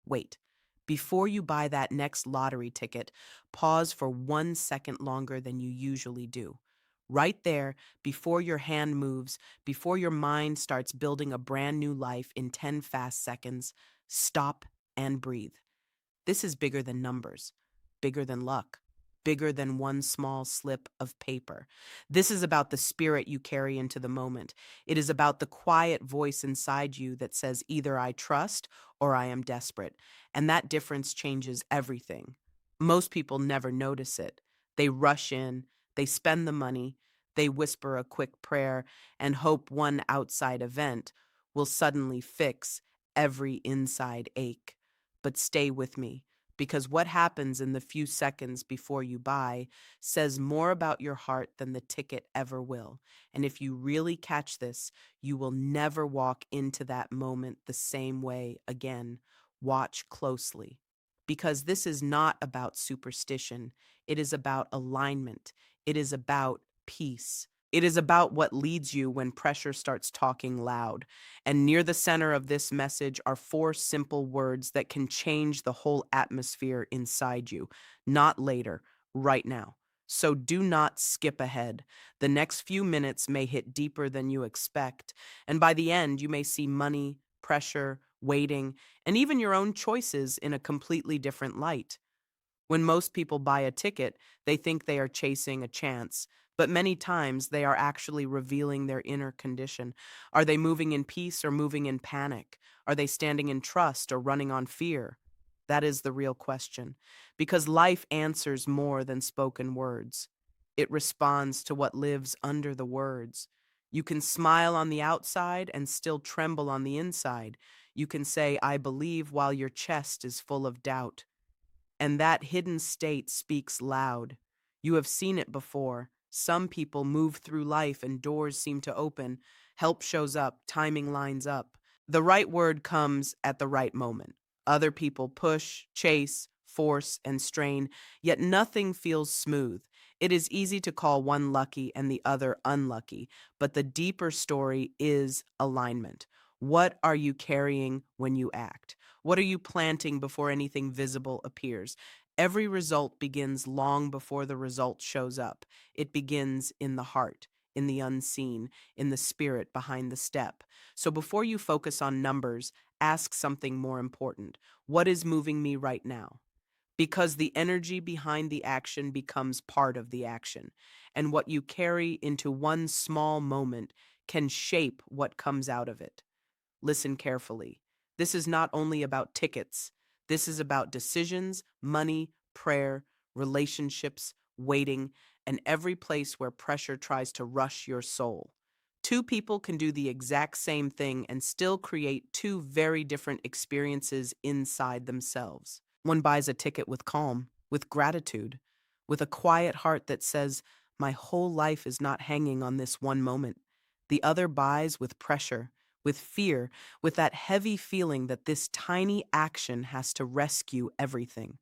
Wait. Before you buy that next lottery ticket, pause for 1 second longer than you usually do. Right there, before your hand moves, before your mind starts building a brand new life in 10 fast seconds, stop and breathe. This is bigger than numbers, bigger than luck, bigger than one small slip of paper. This is about the spirit you carry into the moment. It is about the quiet voice inside you that says either I trust or I am desperate. And that difference changes everything. Most people never notice it. They rush in, they spend the money, they whisper a quick prayer and hope one outside event will suddenly fix every inside ache. But stay with me, because what happens in the few seconds before you buy says more about your heart than the ticket ever will. And if you really catch this, you will never walk into that moment the same way again. Watch closely. Because this is not about superstition, it is about alignment, it is about peace. It is about what leads you when pressure starts talking loud. And near the center of this message are four simple words that can change the whole atmosphere inside you. Not later, right now. So do not skip ahead. The next few minutes may hit deeper than you expect. And by the end, you may see money, pressure, waiting, and even your own choices in a completely different light. When most people buy a ticket, they think they are chasing a chance, but many times they are actually revealing their inner condition. Are they moving in peace or moving in panic? Are they standing in trust or running on fear? That is the real question, because life answers more than spoken words. It responds to what lives under the words. You can smile on the outside and still tremble on the inside. You can say, I believe, while your chest is full of doubt. And that hidden state speaks loud. You have seen it before. Some people move through life and doors seem to open. Help shows up, timing lines up. The right word comes at the right moment. Other people push, chase, force, and strain, yet nothing feels smooth. It is easy to call one lucky and the other unlucky, but the deeper story is alignment. What are you carrying when you act? What are you planting before anything visible appears? Every result begins long before the result shows up. It begins in the heart, in the unseen, in the spirit behind the step. So before you focus on numbers, ask something more important. What is moving me right now? Because the energy behind the action becomes part of the action. And what you carry into one small moment can shape what comes out of it. Listen carefully. This is not only about tickets. This is about decisions, money, prayer, relationships, waiting, and every place where pressure tries to rush your soul. Two people can do the exact same thing and still create two very different experiences inside themselves. One buys a ticket with calm, with gratitude, with a quiet heart that says, my whole life is not hanging on this one moment. The other buys with pressure, with fear, with that heavy feeling that this tiny action has to rescue everything.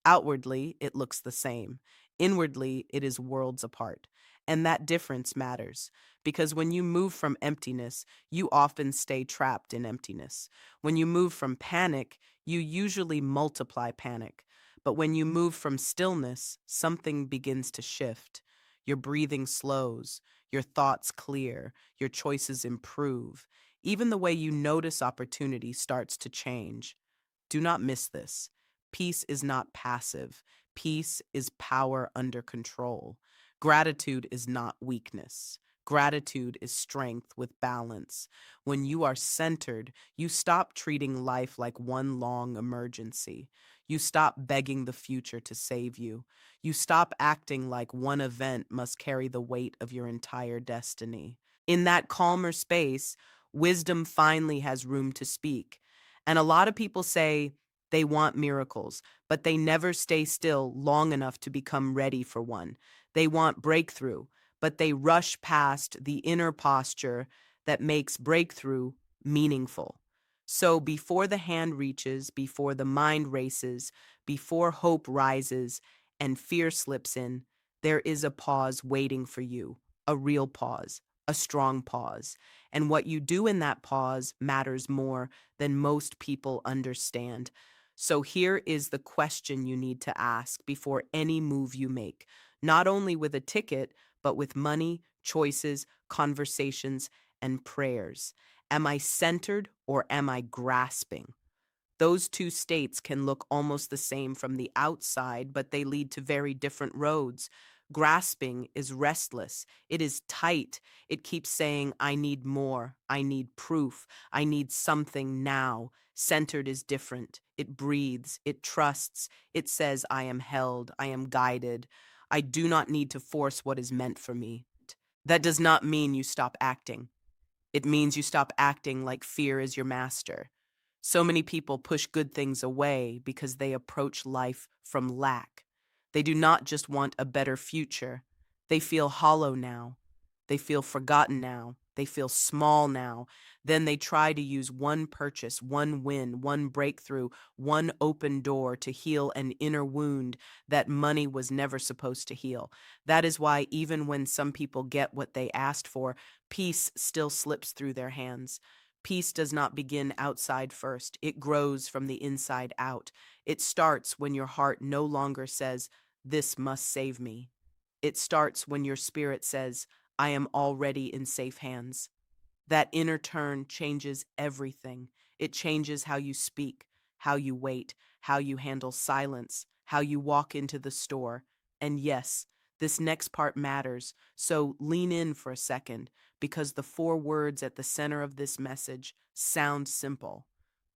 Outwardly, it looks the same. Inwardly, it is worlds apart. And that difference matters, because when you move from emptiness, you often stay trapped in emptiness. When you move from panic, you usually multiply panic. But when you move from stillness, something begins to shift. Your breathing slows, your thoughts clear, your choices improve. Even the way you notice opportunity starts to change. Do not miss this. Peace is not passive. Peace is power under control. Gratitude is not weakness. Gratitude is strength with balance. When you are centered, you stop treating life like one long emergency. You stop begging the future to save you. You stop acting like one event must carry the weight of your entire destiny. In that calmer space, wisdom finally has room to speak. And a lot of people say they want miracles, but they never stay still long enough to become ready for one. They want breakthrough, but they rush past the inner posture that makes breakthrough meaningful. So before the hand reaches, before the mind races, before hope rises and fear slips in, there is a pause waiting for you, a real pause, a strong pause. And what you do in that pause matters more than most people understand. So here is the question you need to ask before any move you make, not only with a ticket, but with money, choices, conversations, and prayers. Am I centered or am I grasping? Those two states can look almost the same from the outside, but they lead to very different roads. Grasping is restless. It is tight. It keeps saying, I need more. I need proof. I need something now. Centered is different. It breathes. It trusts. It says, I am held. I am guided. I do not need to force what is meant for me. That does not mean you stop acting. It means you stop acting like fear is your master. So many people push good things away because they approach life from lack. They do not just want a better future. They feel hollow now. They feel forgotten now. They feel small now. Then they try to use one purchase, one win, one breakthrough, one open door to heal an inner wound that money was never supposed to heal. That is why, even when some people get what they asked for, peace still slips through their hands. Peace does not begin outside first. It grows from the inside out. It starts when your heart no longer says, "This must save me." It starts when your spirit says, "I am already in safe hands." That inner turn changes everything. It changes how you speak, how you wait, how you handle silence, how you walk into the store. And yes, this next part matters, so lean in for a second, because the four words at the center of this message sound simple.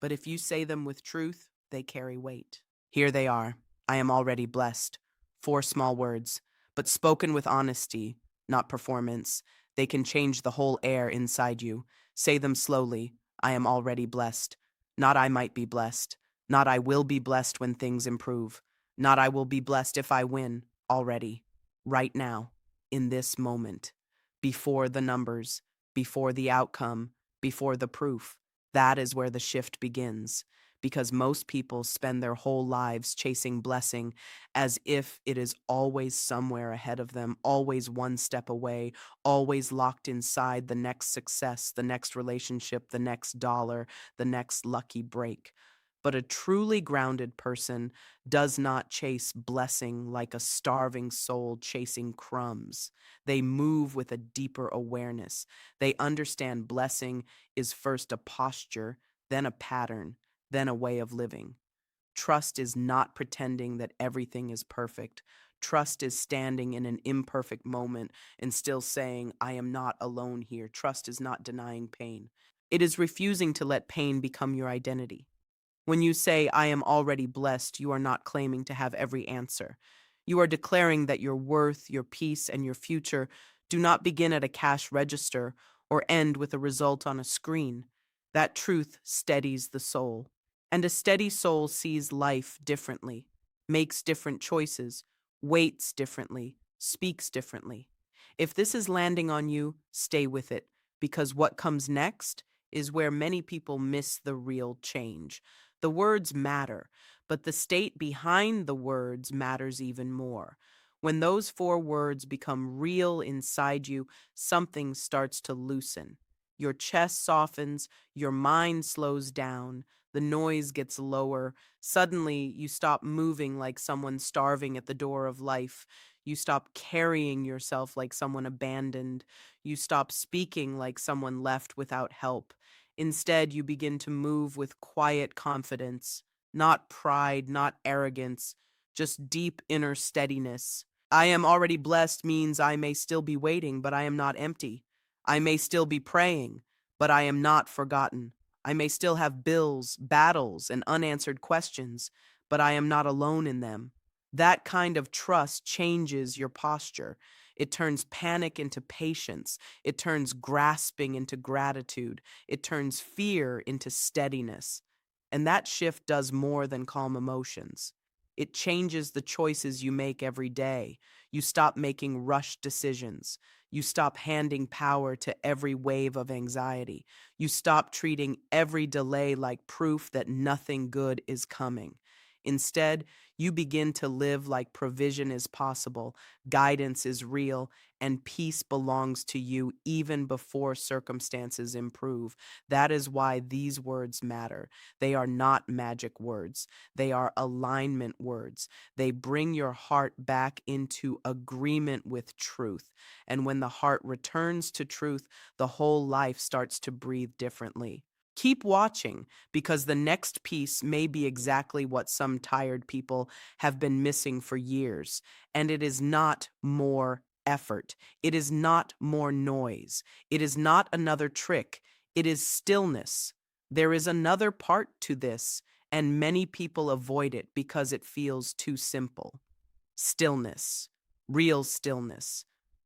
But if you say them with truth, they carry weight. Here they are. I am already blessed. Four small words, but spoken with honesty, not performance. They can change the whole air inside you. Say them slowly. I am already blessed. Not I might be blessed. Not I will be blessed when things improve. Not I will be blessed if I win. Already. Right now. In this moment. Before the numbers. Before the outcome. Before the proof. That is where the shift begins. Because most people spend their whole lives chasing blessing as if it is always somewhere ahead of them, always one step away, always locked inside the next success, the next relationship, the next dollar, the next lucky break. But a truly grounded person does not chase blessing like a starving soul chasing crumbs. They move with a deeper awareness. They understand blessing is first a posture, then a pattern, then a way of living. Trust is not pretending that everything is perfect. Trust is standing in an imperfect moment and still saying, I am not alone here. Trust is not denying pain. It is refusing to let pain become your identity. When you say, I am already blessed, you are not claiming to have every answer. You are declaring that your worth, your peace, and your future do not begin at a cash register or end with a result on a screen. That truth steadies the soul. And a steady soul sees life differently, makes different choices, waits differently, speaks differently. If this is landing on you, stay with it, because what comes next is where many people miss the real change. The words matter, but the state behind the words matters even more. When those four words become real inside you, something starts to loosen. Your chest softens, your mind slows down, the noise gets lower. Suddenly, you stop moving like someone starving at the door of life. You stop carrying yourself like someone abandoned. You stop speaking like someone left without help. Instead, you begin to move with quiet confidence, not pride, not arrogance, just deep inner steadiness. I am already blessed means I may still be waiting, but I am not empty. I may still be praying, but I am not forgotten. I may still have bills, battles, and unanswered questions, but I am not alone in them. That kind of trust changes your posture. It turns panic into patience. It turns grasping into gratitude. It turns fear into steadiness. And that shift does more than calm emotions. It changes the choices you make every day. You stop making rushed decisions. You stop handing power to every wave of anxiety. You stop treating every delay like proof that nothing good is coming. Instead, you begin to live like provision is possible, guidance is real, and peace belongs to you even before circumstances improve. That is why these words matter. They are not magic words, they are alignment words. They bring your heart back into agreement with truth. And when the heart returns to truth, the whole life starts to breathe differently. Keep watching because the next piece may be exactly what some tired people have been missing for years. And it is not more effort. It is not more noise. It is not another trick. It is stillness. There is another part to this, and many people avoid it because it feels too simple. Stillness, real stillness,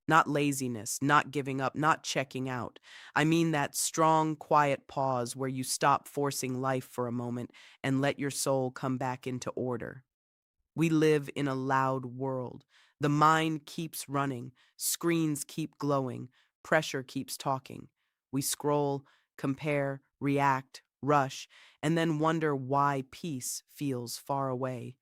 not laziness, not giving up, not checking out. I mean that strong, quiet pause where you stop forcing life for a moment and let your soul come back into order. We live in a loud world. The mind keeps running, screens keep glowing, pressure keeps talking. We scroll, compare, react, rush, and then wonder why peace feels far away.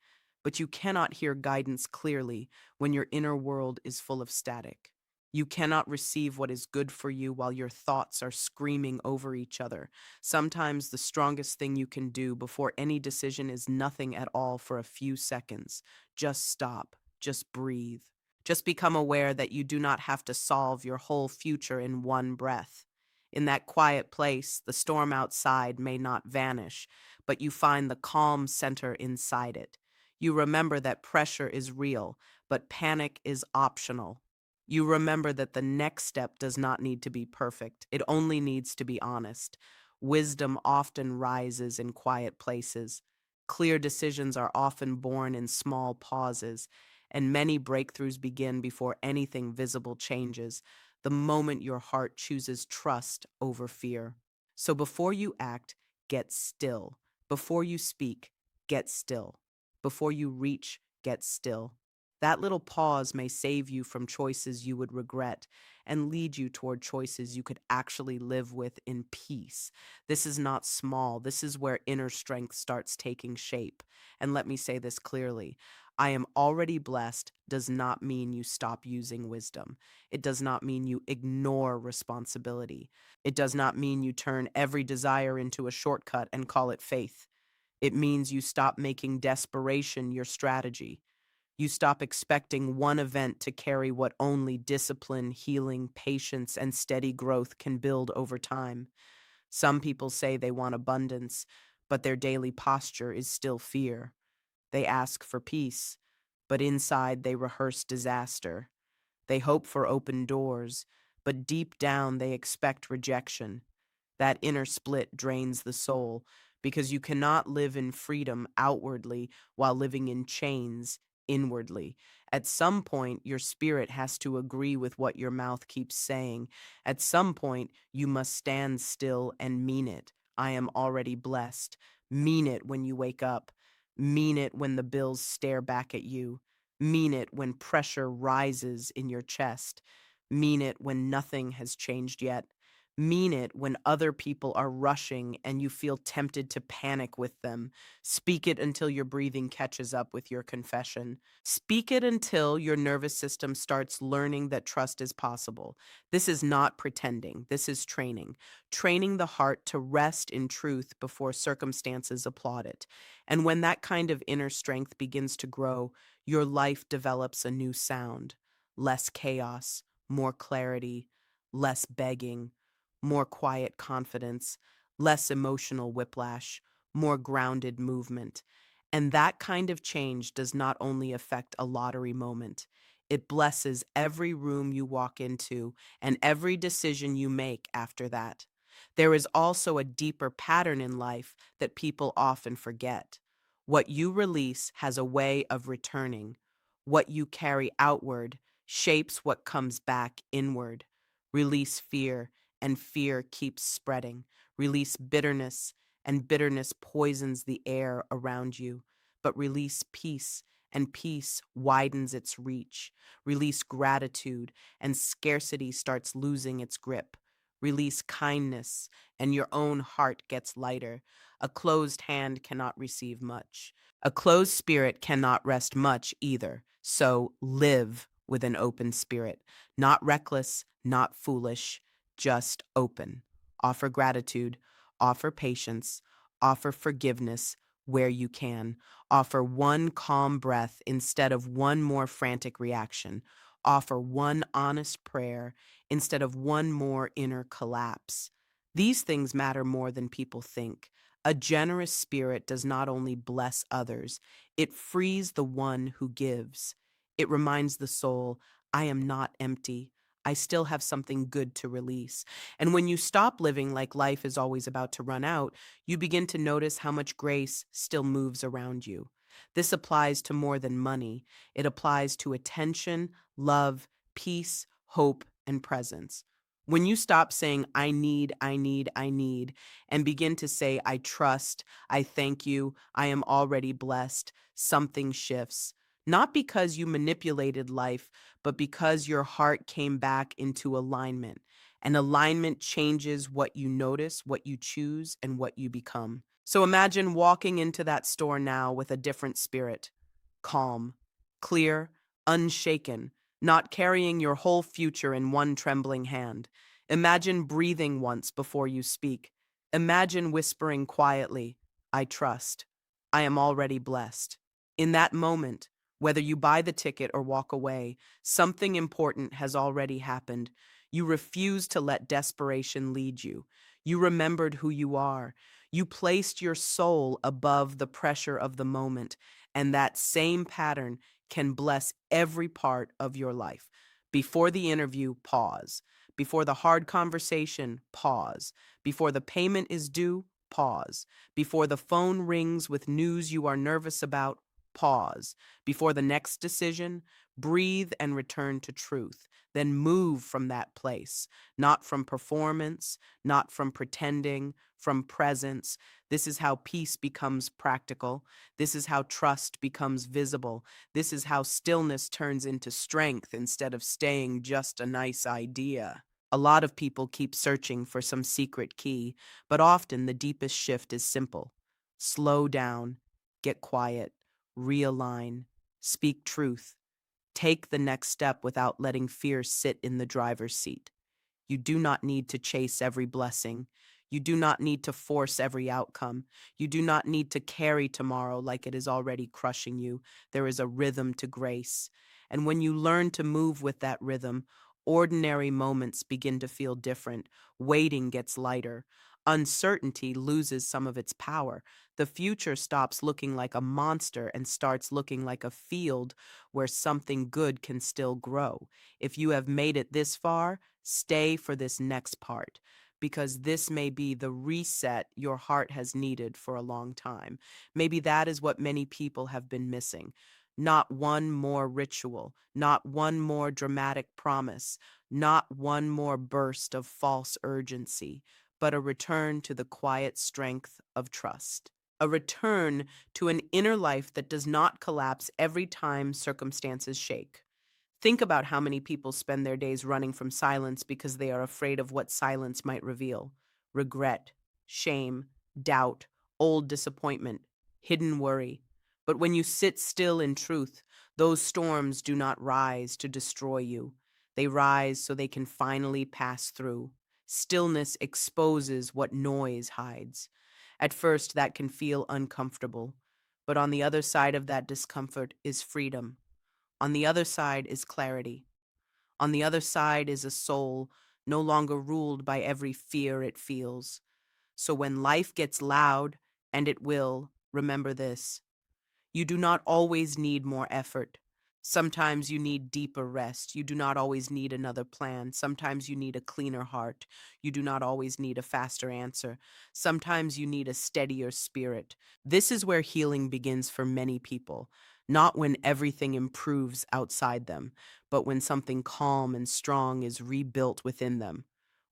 But you cannot hear guidance clearly when your inner world is full of static. You cannot receive what is good for you while your thoughts are screaming over each other. Sometimes the strongest thing you can do before any decision is nothing at all for a few seconds. Just stop. Just breathe. Just become aware that you do not have to solve your whole future in one breath. In that quiet place, the storm outside may not vanish, but you find the calm center inside it. You remember that pressure is real, but panic is optional. You remember that the next step does not need to be perfect, it only needs to be honest. Wisdom often rises in quiet places. Clear decisions are often born in small pauses, and many breakthroughs begin before anything visible changes, the moment your heart chooses trust over fear. So before you act, get still. Before you speak, get still. Before you reach, get still. That little pause may save you from choices you would regret and lead you toward choices you could actually live with in peace. This is not small. This is where inner strength starts taking shape. And let me say this clearly. I am already blessed does not mean you stop using wisdom. It does not mean you ignore responsibility. It does not mean you turn every desire into a shortcut and call it faith. It means you stop making desperation your strategy. You stop expecting one event to carry what only discipline, healing, patience, and steady growth can build over time. Some people say they want abundance, but their daily posture is still fear. They ask for peace, but inside they rehearse disaster. They hope for open doors, but deep down they expect rejection. That inner split drains the soul because you cannot live in freedom outwardly while living in chains inwardly. At some point, your spirit has to agree with what your mouth keeps saying. At some point, you must stand still and mean it. I am already blessed. Mean it when you wake up. Mean it when the bills stare back at you. Mean it when pressure rises in your chest. Mean it when nothing has changed yet. Mean it when other people are rushing and you feel tempted to panic with them. Speak it until your breathing catches up with your confession. Speak it until your nervous system starts learning that trust is possible. This is not pretending, this is training. Training the heart to rest in truth before circumstances applaud it. And when that kind of inner strength begins to grow, your life develops a new sound. Less chaos, more clarity, less begging, more quiet confidence, less emotional whiplash, more grounded movement. And that kind of change does not only affect a lottery moment, it blesses every room you walk into and every decision you make after that. There is also a deeper pattern in life that people often forget. What you release has a way of returning. What you carry outward shapes what comes back inward. Release fear, and fear keeps spreading. Release bitterness, and bitterness poisons the air around you. But release peace, and peace widens its reach. Release gratitude, and scarcity starts losing its grip. Release kindness, and your own heart gets lighter. A closed hand cannot receive much. A closed spirit cannot rest much either. So live with an open spirit, not reckless, not foolish, just open. Offer gratitude, offer patience, offer forgiveness where you can. Offer one calm breath instead of one more frantic reaction. Offer one honest prayer instead of one more inner collapse. These things matter more than people think. A generous spirit does not only bless others, it frees the one who gives. It reminds the soul, I am not empty. I still have something good to release. And when you stop living like life is always about to run out, you begin to notice how much grace still moves around you. This applies to more than money. It applies to attention, love, peace, hope, and presence. When you stop saying, I need, and begin to say, I trust, I thank you, I am already blessed, something shifts. Not because you manipulated life, but because your heart came back into alignment. And alignment changes what you notice, what you choose, and what you become. So imagine walking into that store now with a different spirit, calm, clear, unshaken, not carrying your whole future in one trembling hand. Imagine breathing once before you speak. Imagine whispering quietly, I trust. I am already blessed. In that moment, whether you buy the ticket or walk away, something important has already happened. You refuse to let desperation lead you. You remembered who you are. You placed your soul above the pressure of the moment, and that same pattern can bless every part of your life. Before the interview, pause. Before the hard conversation, pause. Before the payment is due, pause. Before the phone rings with news you are nervous about, pause. Before the next decision, breathe and return to truth. Then move from that place, not from performance, not from pretending, from presence. This is how peace becomes practical. This is how trust becomes visible. This is how stillness turns into strength instead of staying just a nice idea. A lot of people keep searching for some secret key, but often the deepest shift is simple. Slow down, get quiet, realign, speak truth, take the next step without letting fear sit in the driver's seat. You do not need to chase every blessing. You do not need to force every outcome. You do not need to carry tomorrow like it is already crushing you. There is a rhythm to grace. And when you learn to move with that rhythm, ordinary moments begin to feel different. Waiting gets lighter. Uncertainty loses some of its power. The future stops looking like a monster and starts looking like a field where something good can still grow. If you have made it this far, stay for this next part, because this may be the reset your heart has needed for a long time. Maybe that is what many people have been missing. Not one more ritual, not one more dramatic promise, not one more burst of false urgency, but a return to the quiet strength of trust. A return to an inner life that does not collapse every time circumstances shake. Think about how many people spend their days running from silence because they are afraid of what silence might reveal: regret, shame, doubt, old disappointment, hidden worry. But when you sit still in truth, those storms do not rise to destroy you. They rise so they can finally pass through. Stillness exposes what noise hides. At first, that can feel uncomfortable, but on the other side of that discomfort is freedom. On the other side is clarity. On the other side is a soul no longer ruled by every fear it feels. So when life gets loud, and it will, remember this: you do not always need more effort. Sometimes you need deeper rest. You do not always need another plan. Sometimes you need a cleaner heart. You do not always need a faster answer. Sometimes you need a steadier spirit. This is where healing begins for many people, not when everything improves outside them, but when something calm and strong is rebuilt within them.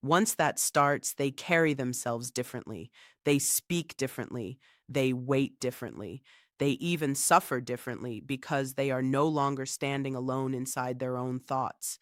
Once that starts, they carry themselves differently. They speak differently. They wait differently. They even suffer differently because they are no longer standing alone inside their own thoughts.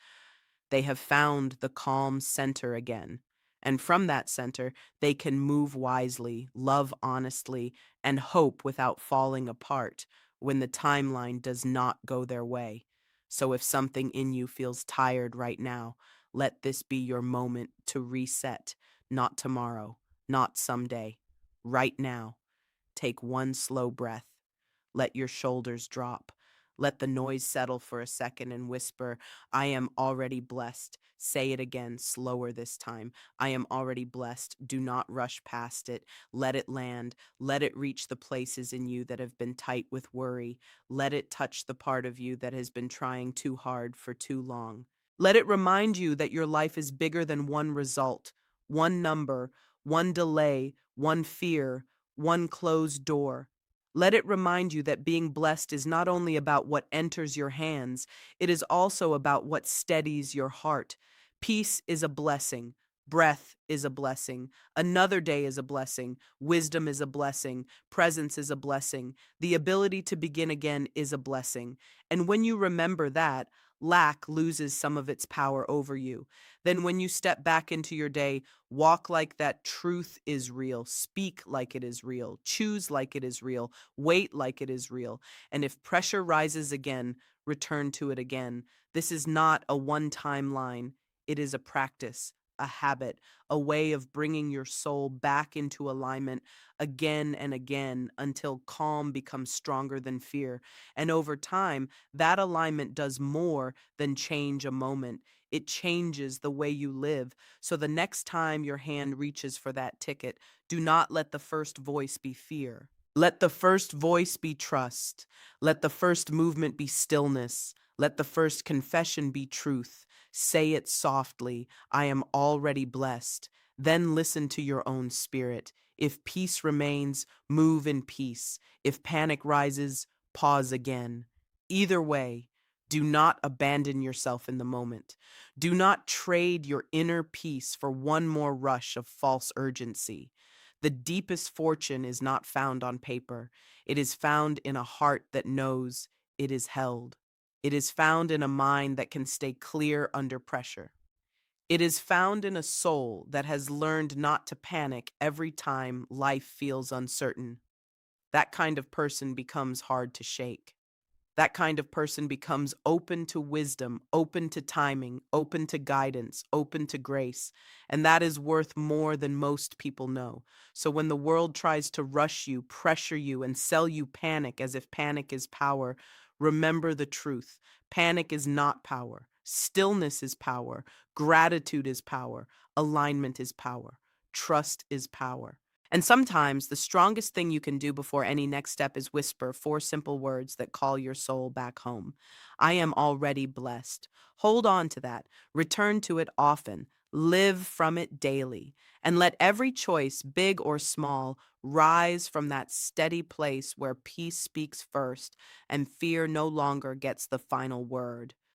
They have found the calm center again. And from that center, they can move wisely, love honestly, and hope without falling apart when the timeline does not go their way. So if something in you feels tired right now, let this be your moment to reset, not tomorrow, not someday, right now. Take one slow breath. Let your shoulders drop. Let the noise settle for a second and whisper, I am already blessed. Say it again, slower this time. I am already blessed. Do not rush past it. Let it land. Let it reach the places in you that have been tight with worry. Let it touch the part of you that has been trying too hard for too long. Let it remind you that your life is bigger than one result, one number, one delay, one fear, one closed door. Let it remind you that being blessed is not only about what enters your hands, it is also about what steadies your heart. Peace is a blessing. Breath is a blessing. Another day is a blessing. Wisdom is a blessing. Presence is a blessing. The ability to begin again is a blessing. And when you remember that, lack loses some of its power over you. Then, when you step back into your day, walk like that truth is real, speak like it is real, choose like it is real, wait like it is real. And if pressure rises again, return to it again. This is not a one time line, it is a practice. A habit, a way of bringing your soul back into alignment again and again until calm becomes stronger than fear. And over time, that alignment does more than change a moment. It changes the way you live. So the next time your hand reaches for that ticket, do not let the first voice be fear. Let the first voice be trust. Let the first movement be stillness. Let the first confession be truth. Say it softly, I am already blessed. Then listen to your own spirit. If peace remains, move in peace. If panic rises, pause again. Either way, do not abandon yourself in the moment. Do not trade your inner peace for one more rush of false urgency. The deepest fortune is not found on paper. It is found in a heart that knows it is held. It is found in a mind that can stay clear under pressure. It is found in a soul that has learned not to panic every time life feels uncertain. That kind of person becomes hard to shake. That kind of person becomes open to wisdom, open to timing, open to guidance, open to grace. And that is worth more than most people know. So when the world tries to rush you, pressure you, and sell you panic as if panic is power, remember the truth. Panic is not power. Stillness is power. Gratitude is power. Alignment is power. Trust is power. And sometimes the strongest thing you can do before any next step is whisper four simple words that call your soul back home. I am already blessed. Hold on to that. Return to it often. Live from it daily. And let every choice, big or small, rise from that steady place where peace speaks first and fear no longer gets the final word.